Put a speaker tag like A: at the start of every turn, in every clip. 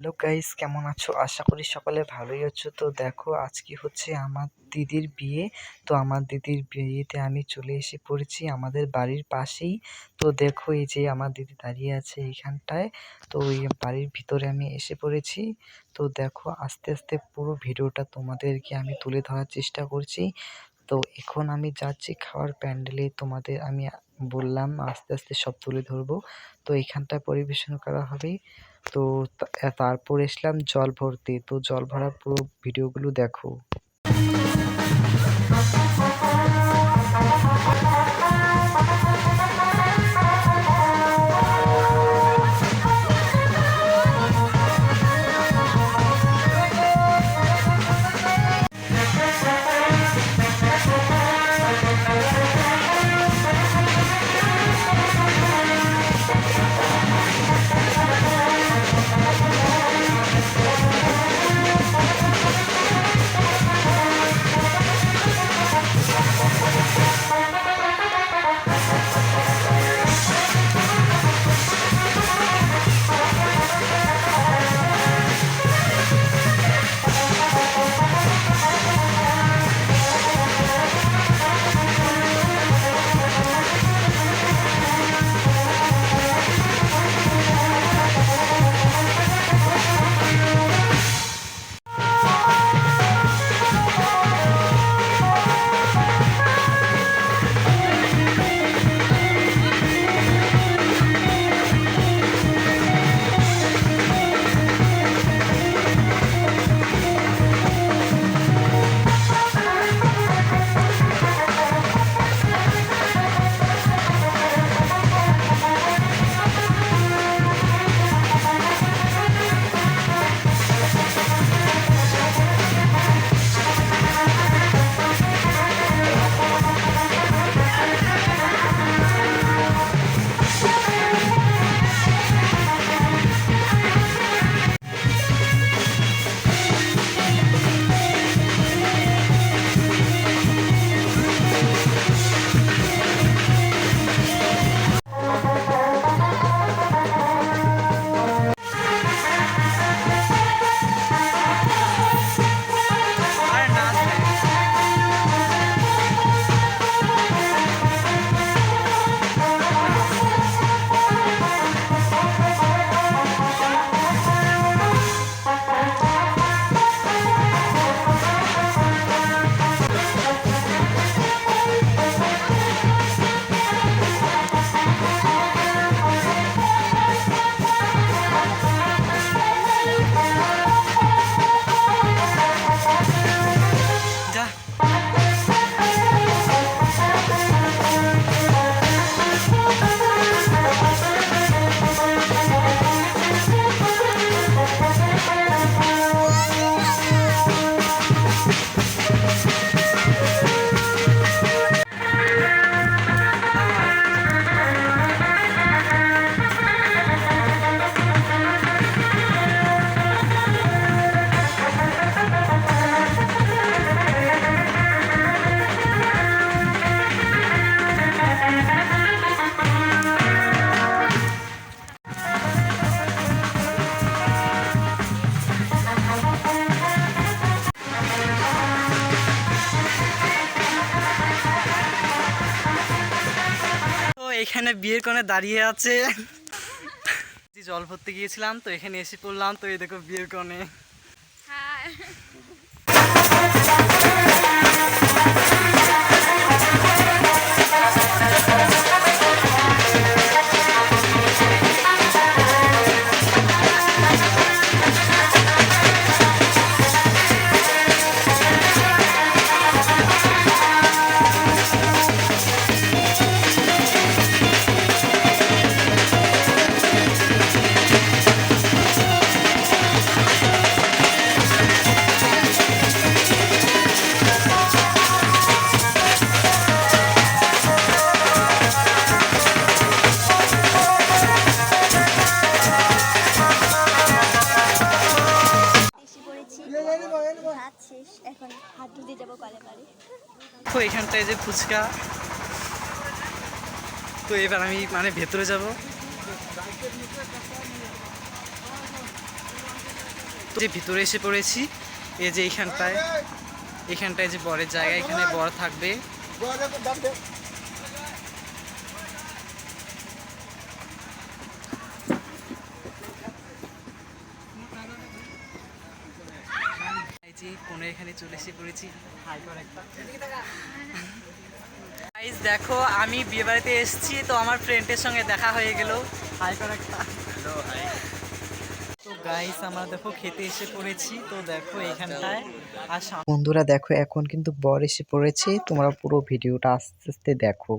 A: Hello guys, কেমন আছো? আশা করি সকলে ভালোই আছো। তো দেখো, আজকে হচ্ছে আমার দিদির বিয়ে। তো আমার দিদির বিয়েতে আমি চলে এসে পড়েছি আমাদের বাড়ির পাশেই। তো দেখো, এই যে আমার দিদি দাঁড়িয়ে আছে এইখানটায়। তো ওই বাড়ির ভিতরে আমি এসে পড়েছি। তো দেখো, আস্তে আস্তে পুরো ভিডিওটা তোমাদেরকে আমি তুলে ধরার চেষ্টা করছি। তো এখন আমি যাচ্ছি খাওয়ার প্যান্ডেলে, তোমাদের আমি বললাম আস্তে আস্তে সব তুলে ধরবো। তো এখানটায় পরিবেশন করা হবে। তো তারপর এসলাম জল ভরতে। তো জল ভরার পুরো ভিডিওগুলো দেখো। তো এখানে বিয়ের কোণে দাঁড়িয়ে আছে। জল ভরতে গিয়েছিলাম, তো এখানে এসে পড়লাম। তো এই দেখো বিয়ের কোণে। তো এখানটায় যে ফুচকা। তো এবার আমি ভেতরে যাব।
B: তো যে ভিতরে এসে পড়েছি, এই যে এখানটায় যে বরের জায়গা, এখানে বর থাকবে। এই যে কোণে এখানে চলে এসে পড়েছি। হাই কর একটা। গাইস দেখো, আমি বিয়ে বাড়িতে এসেছি, তো আমার ফ্রেন্ডের সঙ্গে দেখা হয়ে গেল। হাই কর একটা। Hello hi. তো গাইস আমরা দেখো খেতে এসে পড়েছি, তো দেখো এখানটায়। আর
A: বন্ধুরা দেখো এখন কিন্তু বর এসে পড়েছে, তোমরা পুরো ভিডিওটা আস্তে আস্তে দেখো।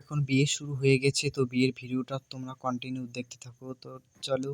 A: এখন বিয়ে শুরু হয়ে গেছে, তো বিয়ের ভিডিওটা তোমরা কন্টিনিউ দেখতে থাকো, তো চলো।